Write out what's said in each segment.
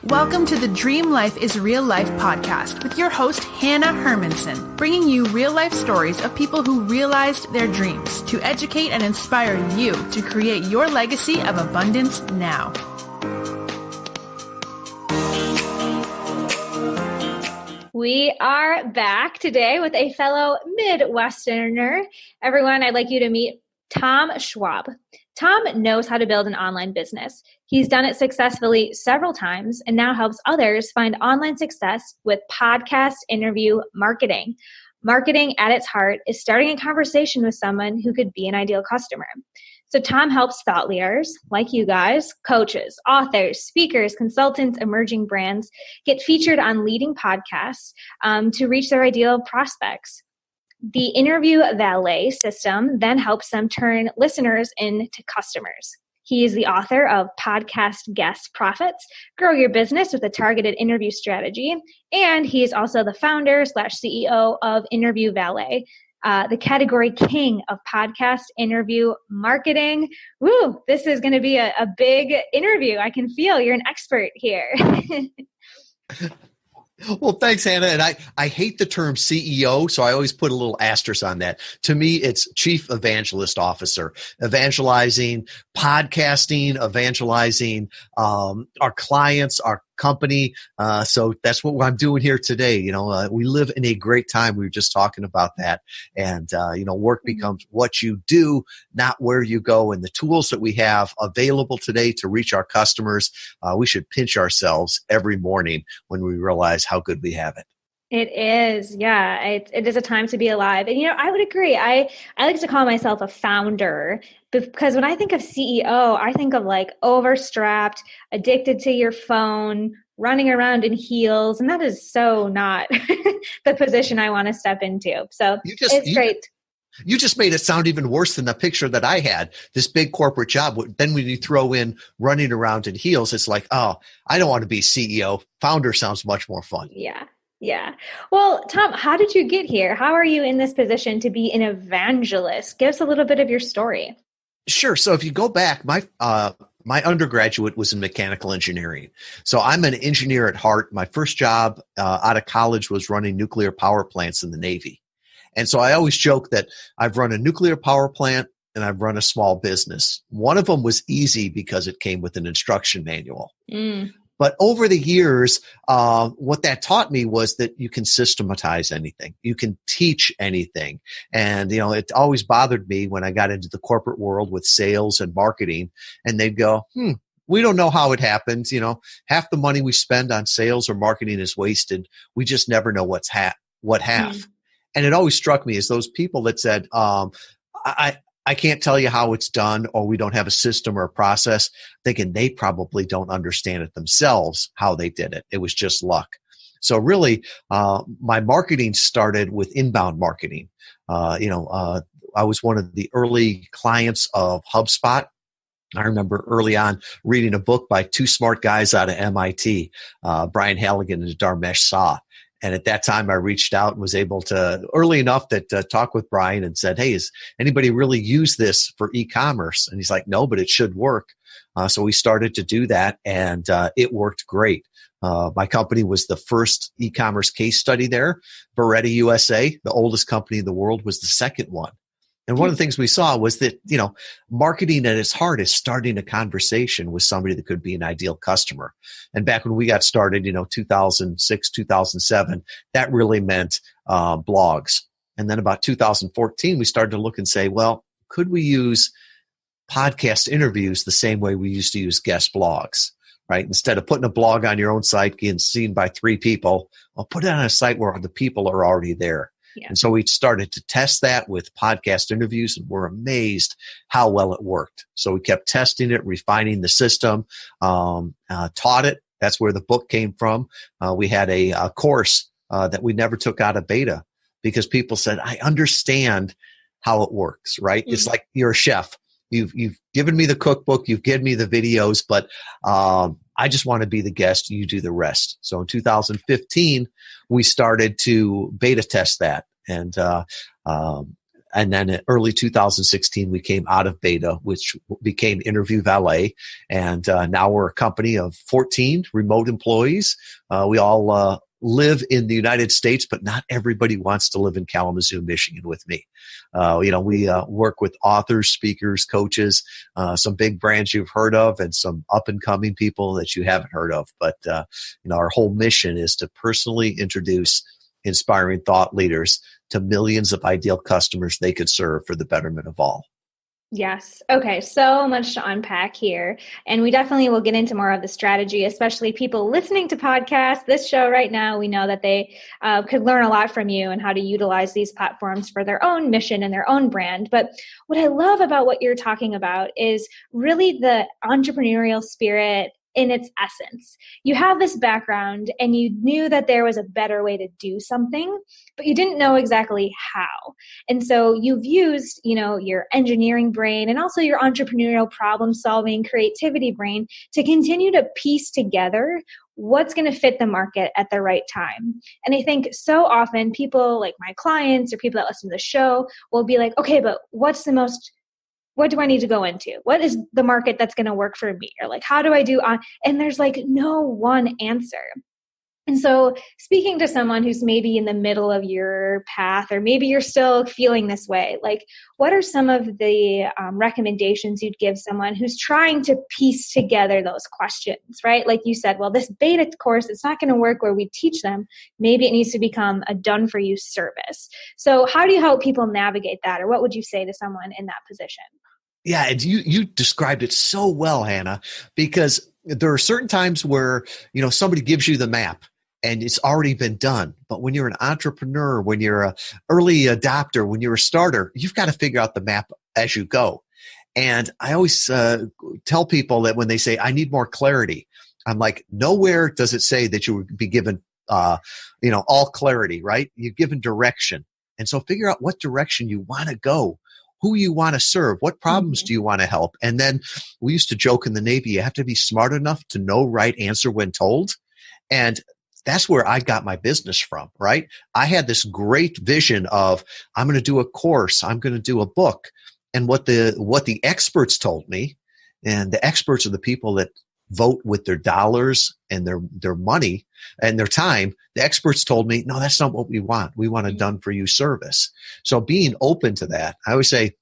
Welcome to the Dream Life is Real Life podcast with your host, Hannah Hermanson, bringing you real life stories of people who realized their dreams to educate and inspire you to create your legacy of abundance now. We are back today with a fellow Midwesterner. Everyone, I'd like you to meet Tom Schwab. Tom knows how to build an online business. He's done it successfully several times and now helps others find online success with podcast interview marketing. Marketing at its heart is starting a conversation with someone who could be an ideal customer. So Tom helps thought leaders like you guys, coaches, authors, speakers, consultants, emerging brands get featured on leading podcasts to reach their ideal prospects. The Interview Valet system then helps them turn listeners into customers. He is the author of Podcast Guest Profits, Grow Your Business with a Targeted Interview Strategy, and he is also the founder/CEO of Interview Valet, the category king of podcast interview marketing. Woo, this is going to be a big interview. I can feel you're an expert here. Well, thanks, Hannah. And I hate the term CEO, so I always put a little asterisk on that. To me, it's Chief Evangelist Officer, evangelizing, podcasting, evangelizing our clients, our company. So that's what I'm doing here today. You know, we live in a great time. We were just talking about that. And, work becomes what you do, not where you go. And the tools that we have available today to reach our customers, we should pinch ourselves every morning when we realize how good we have it. It is. Yeah. It is a time to be alive. And, I would agree. I like to call myself a founder because when I think of CEO, I think of like overstrapped, addicted to your phone, running around in heels. And that is so not the position I want to step into. So it's great. You just made it sound even worse than the picture that I had, this big corporate job. Then when you throw in running around in heels, it's like, oh, I don't want to be CEO. Founder sounds much more fun. Yeah. Yeah. Well, Tom, how did you get here? How are you in this position to be an evangelist? Give us a little bit of your story. Sure. So if you go back, my undergraduate was in mechanical engineering. So I'm an engineer at heart. My first job out of college was running nuclear power plants in the Navy. And so I always joke that I've run a nuclear power plant and I've run a small business. One of them was easy because it came with an instruction manual. But over the years, what that taught me was that you can systematize anything. You can teach anything. And, it always bothered me when I got into the corporate world with sales and marketing, and they'd go, we don't know how it happens. Half the money we spend on sales or marketing is wasted. We just never know what half. And it always struck me as those people that said, I can't tell you how it's done, or we don't have a system or a process, thinking they probably don't understand it themselves, how they did it. It was just luck. So really, my marketing started with inbound marketing. I was one of the early clients of HubSpot. I remember early on reading a book by two smart guys out of MIT, Brian Halligan and Dharmesh Shah. And at that time, I reached out and was able to, early enough that talk with Brian and said, hey, has anybody really used this for e-commerce? And he's like, no, but it should work. So we started to do that, and it worked great. My company was the first e-commerce case study there. Beretta USA, the oldest company in the world, was the second one. And one of the things we saw was that, marketing at its heart is starting a conversation with somebody that could be an ideal customer. And back when we got started, 2006, 2007, that really meant blogs. And then about 2014, we started to look and say, well, could we use podcast interviews the same way we used to use guest blogs, right? Instead of putting a blog on your own site, getting seen by 3 people, well, put it on a site where the people are already there. Yeah. And so we started to test that with podcast interviews, and we're amazed how well it worked. So we kept testing it, refining the system, taught it. That's where the book came from. We had a course that we never took out of beta because people said, I understand how it works, right? It's like you're a chef. You've given me the cookbook, you've given me the videos, but I just want to be the guest. You do the rest. So in 2015, we started to beta test that. And And then in early 2016, we came out of beta, which became Interview Valet. And now we're a company of 14 remote employees. We all live in the United States, but not everybody wants to live in Kalamazoo, Michigan with me. We work with authors, speakers, coaches, some big brands you've heard of and some up and coming people that you haven't heard of. But, our whole mission is to personally introduce inspiring thought leaders to millions of ideal customers they could serve for the betterment of all. Yes. Okay. So much to unpack here. And we definitely will get into more of the strategy, especially people listening to podcasts, this show right now. We know that they could learn a lot from you and how to utilize these platforms for their own mission and their own brand. But what I love about what you're talking about is really the entrepreneurial spirit in its essence. You have this background and you knew that there was a better way to do something, but you didn't know exactly how. And so you've used, your engineering brain and also your entrepreneurial problem solving creativity brain to continue to piece together what's going to fit the market at the right time. And I think so often people like my clients or people that listen to the show will be like, okay, but what do I need to go into? What is the market that's going to work for me? Or like, how do I do on? And there's like no one answer. And so speaking to someone who's maybe in the middle of your path, or maybe you're still feeling this way, like what are some of the recommendations you'd give someone who's trying to piece together those questions, right? Like you said, well, this beta course, it's not going to work where we teach them. Maybe it needs to become a done for you service. So how do you help people navigate that? Or what would you say to someone in that position? Yeah, and you described it so well, Hannah, because there are certain times where, somebody gives you the map and it's already been done. But when you're an entrepreneur, when you're an early adopter, when you're a starter, you've got to figure out the map as you go. And I always tell people that when they say, I need more clarity, I'm like, nowhere does it say that you would be given, all clarity, right? You're given direction. And so figure out what direction you want to go, who you want to serve, what problems do you want to help? And then we used to joke in the Navy, you have to be smart enough to know right answer when told. And that's where I got my business from, right? I had this great vision of, I'm going to do a course, I'm going to do a book. And what the experts told me, and the experts are the people that vote with their dollars and their money and their time. The experts told me, no, that's not what we want. We want a done for you service. So being open to that, I always say,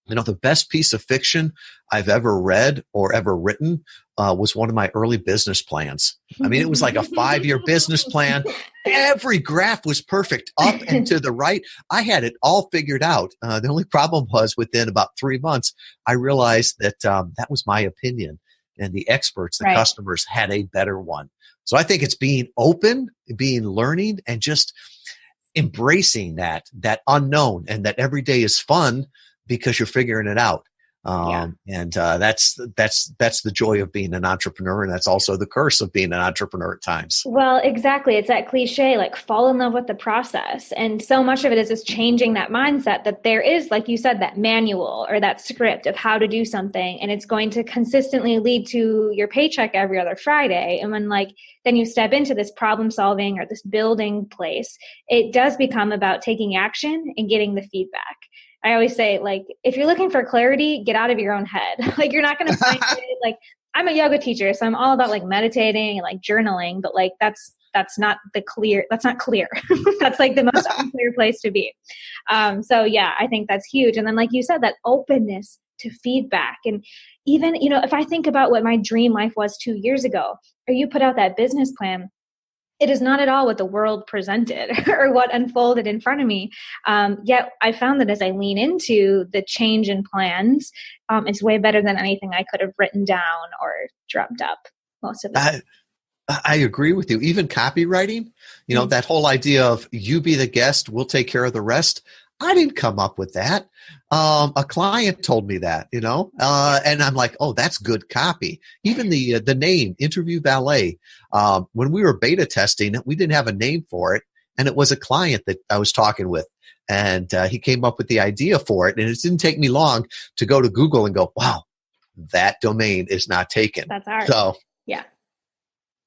the best piece of fiction I've ever read or ever written was one of my early business plans. I mean, it was like a 5-year business plan. Every graph was perfect, up and to the right. I had it all figured out. The only problem was within about 3 months, I realized that that was my opinion. And the experts, the customers had a better one. So I think it's being open, being learning, and just embracing that unknown, and that every day is fun because you're figuring it out. And that's the joy of being an entrepreneur. And that's also the curse of being an entrepreneur at times. Well, exactly. It's that cliche, like fall in love with the process. And so much of it is just changing that mindset that there is, like you said, that manual or that script of how to do something. And it's going to consistently lead to your paycheck every other Friday. And when then you step into this problem solving or this building place, it does become about taking action and getting the feedback. I always say, if you're looking for clarity, get out of your own head. You're not going to find it. I'm a yoga teacher, so I'm all about meditating and journaling, but that's not clear. That's not clear. That's the most unclear place to be. So yeah, I think that's huge. And then like you said, that openness to feedback. And even, if I think about what my dream life was 2 years ago, or you put out that business plan, it is not at all what the world presented or what unfolded in front of me. Yet I found that as I lean into the change in plans, it's way better than anything I could have written down or dreamt up most of the time. I agree with you. Even copywriting, that whole idea of you be the guest, we'll take care of the rest. I didn't come up with that. A client told me that, and I'm like, oh, that's good copy. Even the name Interview Valet. When we were beta testing, we didn't have a name for it. And it was a client that I was talking with, and he came up with the idea for it. And it didn't take me long to go to Google and go, wow, that domain is not taken. That's ours. So yeah.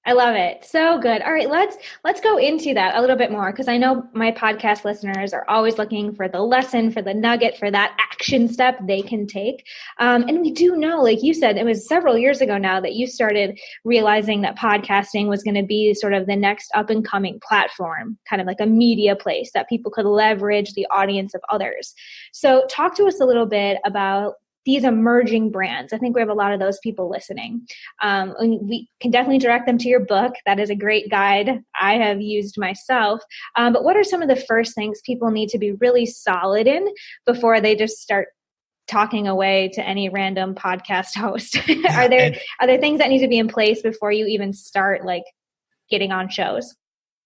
I love it. So good. All right, let's go into that a little bit more, because I know my podcast listeners are always looking for the lesson, for the nugget, for that action step they can take. And we do know, like you said, it was several years ago now that you started realizing that podcasting was going to be sort of the next up and coming platform, kind of like a media place that people could leverage the audience of others. So talk to us a little bit about these emerging brands. I think we have a lot of those people listening. And we can definitely direct them to your book. That is a great guide I have used myself. But what are some of the first things people need to be really solid in before they just start talking away to any random podcast host? Are there things that need to be in place before you even start like getting on shows?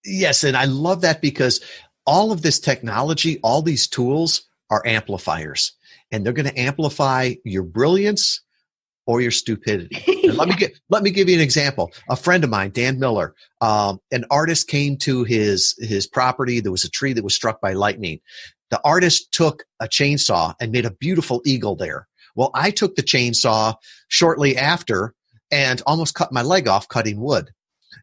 Yes. And I love that, because all of this technology, all these tools are amplifiers. And they're going to amplify your brilliance or your stupidity. And let me give you an example. A friend of mine, Dan Miller, an artist came to his property. There was a tree that was struck by lightning. The artist took a chainsaw and made a beautiful eagle there. Well, I took the chainsaw shortly after and almost cut my leg off cutting wood.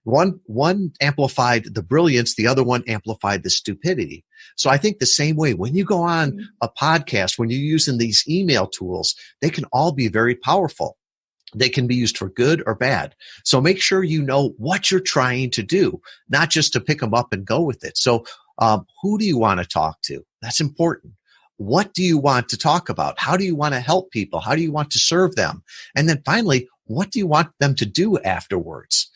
One amplified the brilliance, the other one amplified the stupidity. So I think the same way, when you go on a podcast, when you're using these email tools, they can all be very powerful. They can be used for good or bad. So make sure you know what you're trying to do, not just to pick them up and go with it. So who do you want to talk to? That's important. What do you want to talk about? How do you want to help people? How do you want to serve them? And then finally, what do you want them to do afterwards?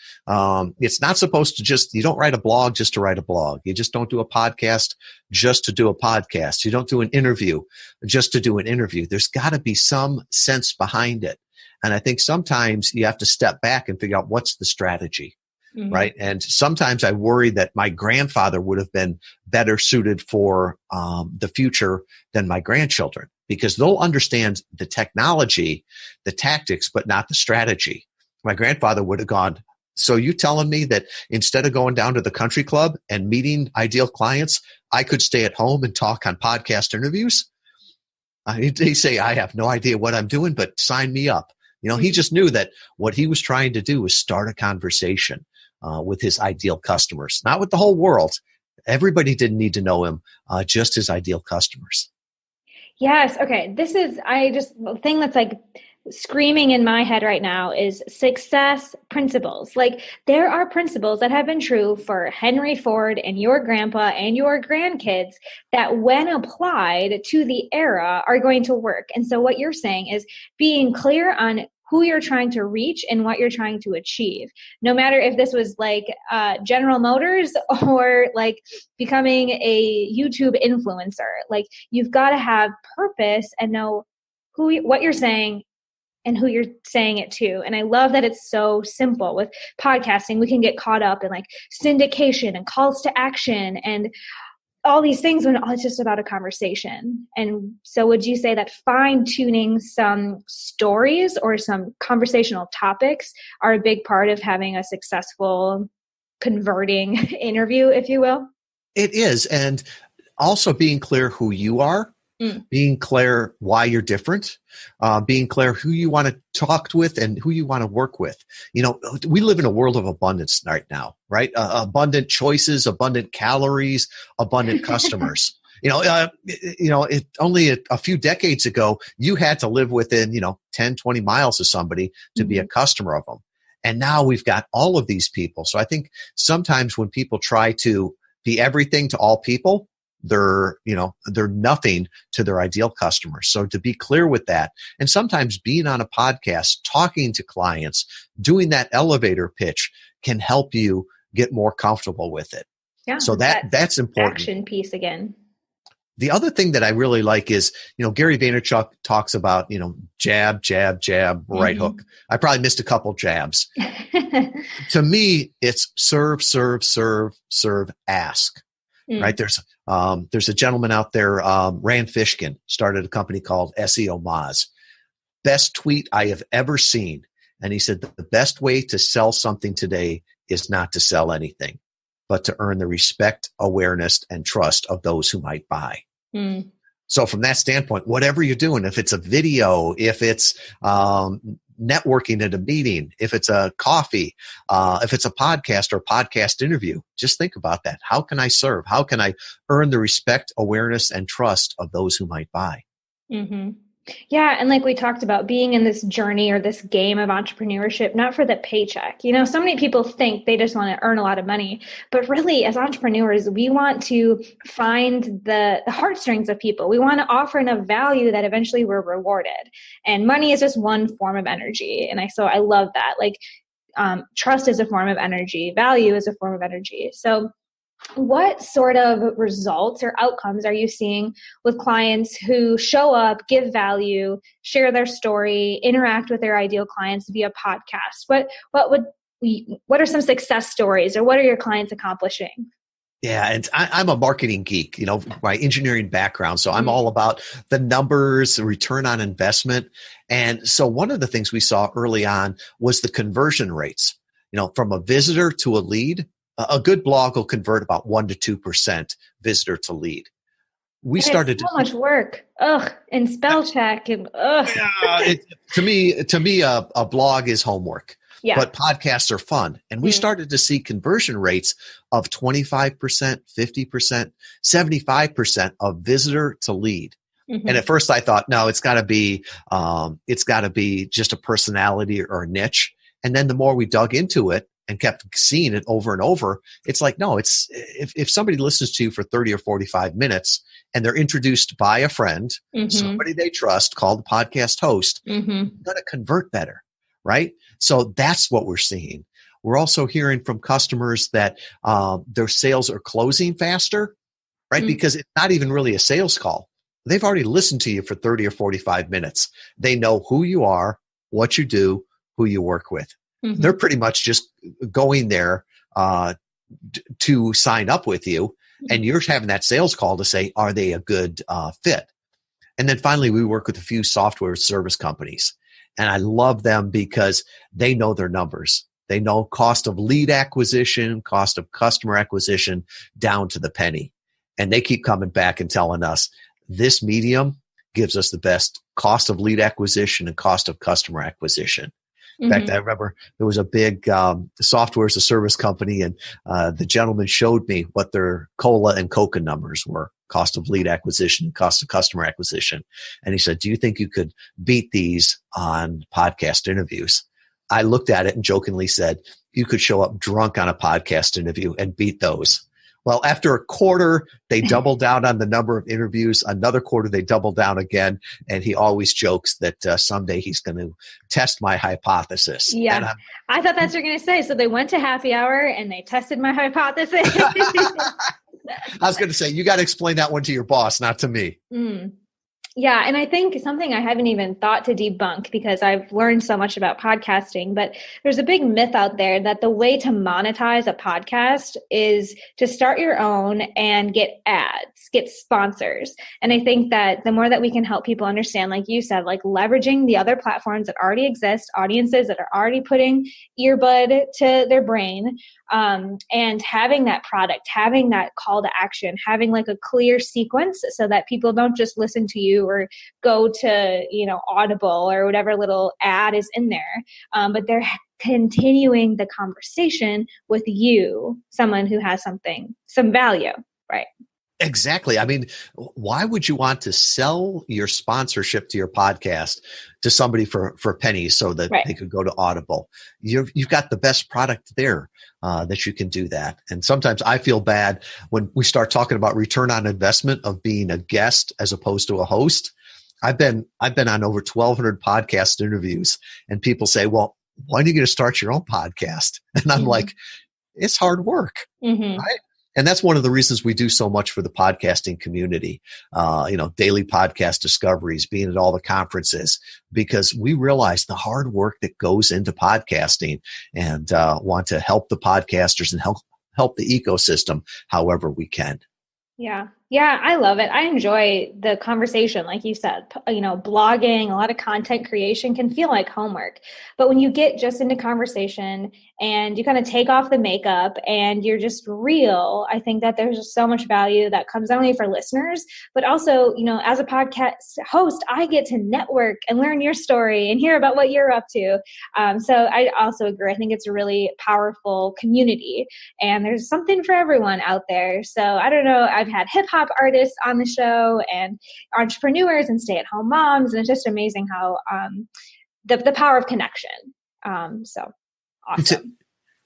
It's not supposed to you don't write a blog just to write a blog. You just don't do a podcast just to do a podcast. You don't do an interview just to do an interview. There's got to be some sense behind it. And I think sometimes you have to step back and figure out what's the strategy, right? And sometimes I worry that my grandfather would have been better suited for the future than my grandchildren, because they'll understand the technology, the tactics, but not the strategy. My grandfather would have gone, so you telling me that instead of going down to the country club and meeting ideal clients, I could stay at home and talk on podcast interviews? They say, I have no idea what I'm doing, but sign me up. He just knew that what he was trying to do was start a conversation with his ideal customers, not with the whole world. Everybody didn't need to know him, just his ideal customers. Yes. Okay. The thing that's like screaming in my head right now is success principles. Like, there are principles that have been true for Henry Ford and your grandpa and your grandkids that, when applied to the era, are going to work. And so what you're saying is being clear on who you're trying to reach and what you're trying to achieve. No matter if this was like General Motors or like becoming a YouTube influencer, like, you've got to have purpose and know what you're saying and who you're saying it to. And I love that it's so simple. With podcasting, we can get caught up in like syndication and calls to action and all these things when it's just about a conversation. And so would you say that fine-tuning some stories or some conversational topics are a big part of having a successful converting interview, if you will? It is. And also being clear who you are. Being clear why you're different, being clear who you want to talk with and who you want to work with. We live in a world of abundance right now, right? Abundant choices, abundant calories, abundant customers. Only a few decades ago, you had to live within, 10, 20 miles of somebody to be a customer of them. And now we've got all of these people. So I think sometimes when people try to be everything to all people, they're nothing to their ideal customers. So to be clear with that, and sometimes being on a podcast, talking to clients, doing that elevator pitch can help you get more comfortable with it. Yeah. So that's important. Action piece again. The other thing that I really like is, Gary Vaynerchuk talks about, jab, jab, jab, right hook. I probably missed a couple jabs. To me, it's serve, serve, serve, serve, ask. Right? There's a gentleman out there, Rand Fishkin, started a company called SEO Moz. Best tweet I have ever seen. And he said, the best way to sell something today is not to sell anything, but to earn the respect, awareness, and trust of those who might buy. So from that standpoint, whatever you're doing, if it's a video, if it's networking at a meeting, if it's a coffee, if it's a podcast or podcast interview, just think about that. How can I serve? How can I earn the respect, awareness, and trust of those who might buy? Mm-hmm. Yeah. And like we talked about, being in this journey or this game of entrepreneurship, not for the paycheck. So many people think they just want to earn a lot of money, but really as entrepreneurs, we want to find the heartstrings of people. We want to offer enough value that eventually we're rewarded. And money is just one form of energy. And so I love that. Like trust is a form of energy. Value is a form of energy. So what sort of results or outcomes are you seeing with clients who show up, give value, share their story, interact with their ideal clients via podcast? What are some success stories, or what are your clients accomplishing? Yeah, and I'm a marketing geek, my engineering background. So I'm all about the numbers, the return on investment. And so one of the things we saw early on was the conversion rates, from a visitor to a lead. A good blog will convert about 1% to 2% visitor to lead. We started so much work. And spell check and to me, a blog is homework. Yeah. But podcasts are fun. And we started to see conversion rates of 25%, 50%, 75% of visitor to lead. Mm-hmm. And at first I thought, no, it's gotta be just a personality or a niche. And then the more we dug into it and kept seeing it over and over, it's like, no, it's if somebody listens to you for 30 or 45 minutes and they're introduced by a friend, somebody they trust, called the podcast host, you're going to convert better, right? So that's what we're seeing. We're also hearing from customers that their sales are closing faster, right? Because it's not even really a sales call. They've already listened to you for 30 or 45 minutes. They know who you are, what you do, who you work with. They're pretty much just going there to sign up with you, and you're having that sales call to say, are they a good fit? And then finally, we work with a few software service companies, and I love them because they know their numbers. They know cost of lead acquisition, cost of customer acquisition down to the penny. And they keep coming back and telling us this medium gives us the best cost of lead acquisition and cost of customer acquisition. In fact, I remember there was a big software as a service company, and the gentleman showed me what their cola and coca numbers were, cost of lead acquisition and cost of customer acquisition. And he said, do you think you could beat these on podcast interviews? I looked at it and jokingly said, you could show up drunk on a podcast interview and beat those. Well, after a quarter, they doubled down on the number of interviews. Another quarter, they doubled down again. And he always jokes that someday he's going to test my hypothesis. Yeah. I thought that's what you're going to say. So they went to happy hour and they tested my hypothesis. I was going to say, you got to explain that one to your boss, not to me. Yeah. And I think something I haven't even thought to debunk, because I've learned so much about podcasting, but there's a big myth out there that the way to monetize a podcast is to start your own and get ads, get sponsors. And I think that the more that we can help people understand, like you said, like leveraging the other platforms that already exist, audiences that are already putting earbud to their brain, and having that product, having that call to action, having like a clear sequence so that people don't just listen to you or go to, Audible or whatever little ad is in there, but they're continuing the conversation with you, someone who has some value, right? Exactly. I mean, why would you want to sell your sponsorship to your podcast to somebody for pennies so that they could go to Audible? You've got the best product there that you can do that. And sometimes I feel bad when we start talking about return on investment of being a guest as opposed to a host. I've been on over 1,200 podcast interviews, and people say, well, when are you going to start your own podcast? And I'm like, it's hard work, right? And that's one of the reasons we do so much for the podcasting community, daily podcast discoveries, being at all the conferences, because we realize the hard work that goes into podcasting and want to help the podcasters and help the ecosystem however we can. Yeah. Yeah, I love it. I enjoy the conversation. Like you said, blogging, a lot of content creation can feel like homework. But when you get just into conversation and you kind of take off the makeup and you're just real, I think that there's just so much value that comes not only for listeners, but also, as a podcast host, I get to network and learn your story and hear about what you're up to. So I also agree. I think it's a really powerful community and there's something for everyone out there. So I don't know, I've had hip hop artists on the show and entrepreneurs and stay-at-home moms, and it's just amazing how the power of connection. So awesome.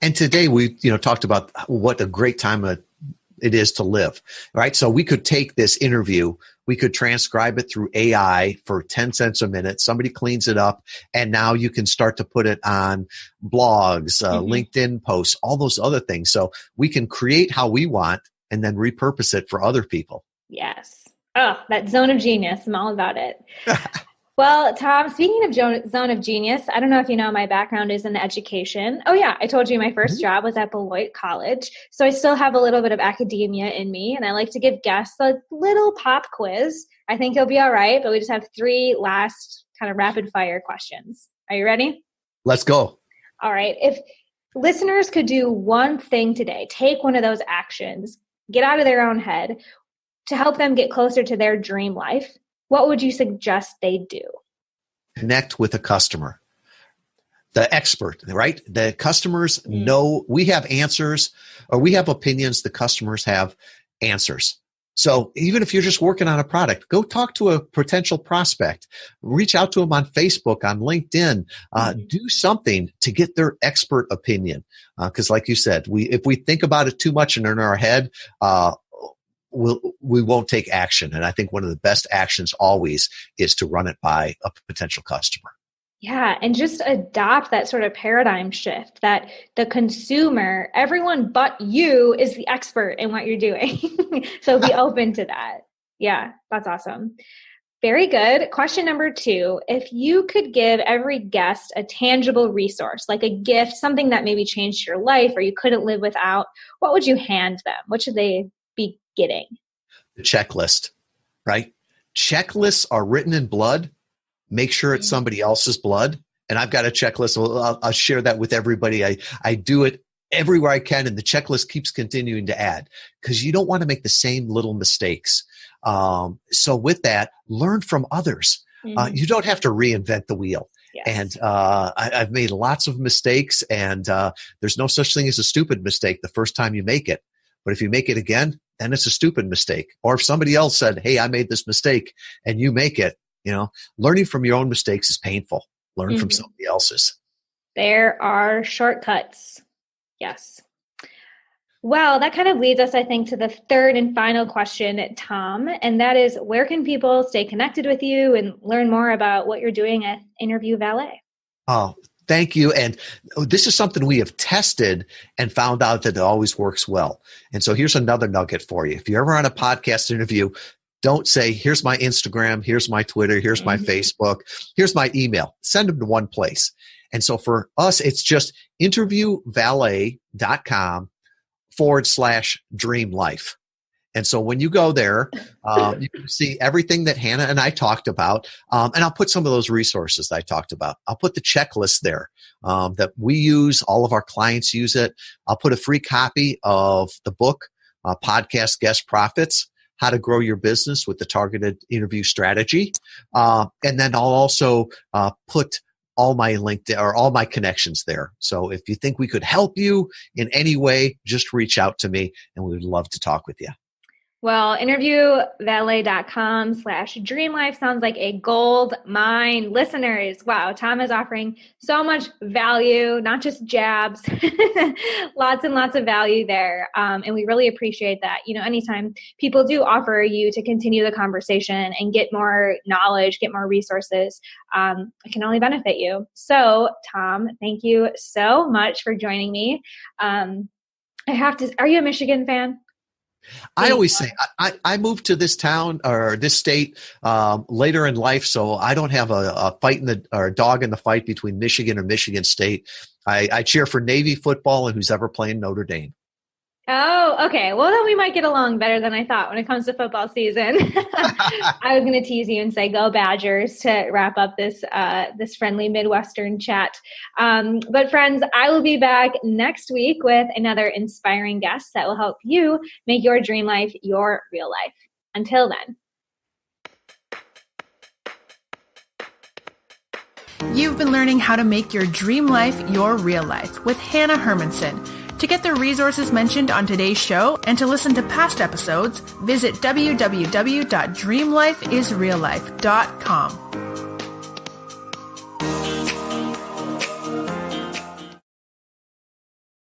And today we talked about what a great time it is to live, right? So we could take this interview, we could transcribe it through AI for 10 cents a minute. Somebody cleans it up, and now you can start to put it on blogs, LinkedIn posts, all those other things. So we can create how we want and then repurpose it for other people. Yes. Oh, that zone of genius. I'm all about it. Well, Tom, speaking of zone of genius, I don't know if you know my background is in education. Oh, yeah. I told you my first job was at Beloit College. So I still have a little bit of academia in me, and I like to give guests a little pop quiz. I think you'll be all right, but we just have 3 last kind of rapid fire questions. Are you ready? Let's go. All right. If listeners could do one thing today, take one of those actions, get out of their own head to help them get closer to their dream life, what would you suggest they do? Connect with a customer, the expert, right? The customers know we have answers, or we have opinions. The customers have answers. So even if you're just working on a product, go talk to a potential prospect, reach out to them on Facebook, on LinkedIn, do something to get their expert opinion. Because like you said, if we think about it too much and in our head, we won't take action. And I think one of the best actions always is to run it by a potential customer. Yeah. And just adopt that sort of paradigm shift that the consumer, everyone but you, is the expert in what you're doing. So be open to that. Yeah, that's awesome. Very good. Question number 2, if you could give every guest a tangible resource, like a gift, something that maybe changed your life or you couldn't live without, what would you hand them? What should they be getting? The checklist, right? Checklists are written in blood. Make sure it's somebody else's blood. And I've got a checklist. I'll share that with everybody. I do it everywhere I can, and the checklist keeps continuing to add because you don't want to make the same little mistakes. So with that, learn from others. You don't have to reinvent the wheel. Yes. And I've made lots of mistakes, and there's no such thing as a stupid mistake the first time you make it. But if you make it again, then it's a stupid mistake. Or if somebody else said, hey, I made this mistake, and you make it, learning from your own mistakes is painful. Learn from somebody else's. There are shortcuts. Yes. Well, that kind of leads us, I think, to the third and final question, Tom, and that is, where can people stay connected with you and learn more about what you're doing at Interview Valet? Oh, thank you. And this is something we have tested and found out that it always works well. And so here's another nugget for you. If you're ever on a podcast interview, don't say, here's my Instagram, here's my Twitter, here's my Facebook, here's my email. Send them to one place. And so for us, it's just interviewvalet.com/dream life. And so when you go there, you can see everything that Hannah and I talked about. And I'll put some of those resources that I talked about. I'll put the checklist there that we use. All of our clients use it. I'll put a free copy of the book, Podcast Guest Profits, How to Grow Your Business with the Targeted Interview Strategy. And then I'll also put all my LinkedIn or all my connections there. So if you think we could help you in any way, just reach out to me and we would love to talk with you. Well, interviewvalet.com/dreamlife sounds like a gold mine. Listeners, wow, Tom is offering so much value, not just jabs, lots and lots of value there. And we really appreciate that. Anytime people do offer you to continue the conversation and get more knowledge, get more resources, it can only benefit you. So, Tom, thank you so much for joining me. Are you a Michigan fan? I always say I moved to this town or this state later in life, so I don't have a fight or a dog in the fight between Michigan or Michigan State. I cheer for Navy football and who's ever playing Notre Dame. Oh, okay. Well, then we might get along better than I thought when it comes to football season. I was going to tease you and say, go Badgers to wrap up this friendly Midwestern chat. But friends, I will be back next week with another inspiring guest that will help you make your dream life your real life. Until then. You've been learning how to make your dream life your real life with Hannah Hermanson. To get the resources mentioned on today's show and to listen to past episodes, visit www.dreamlifeisreallife.com.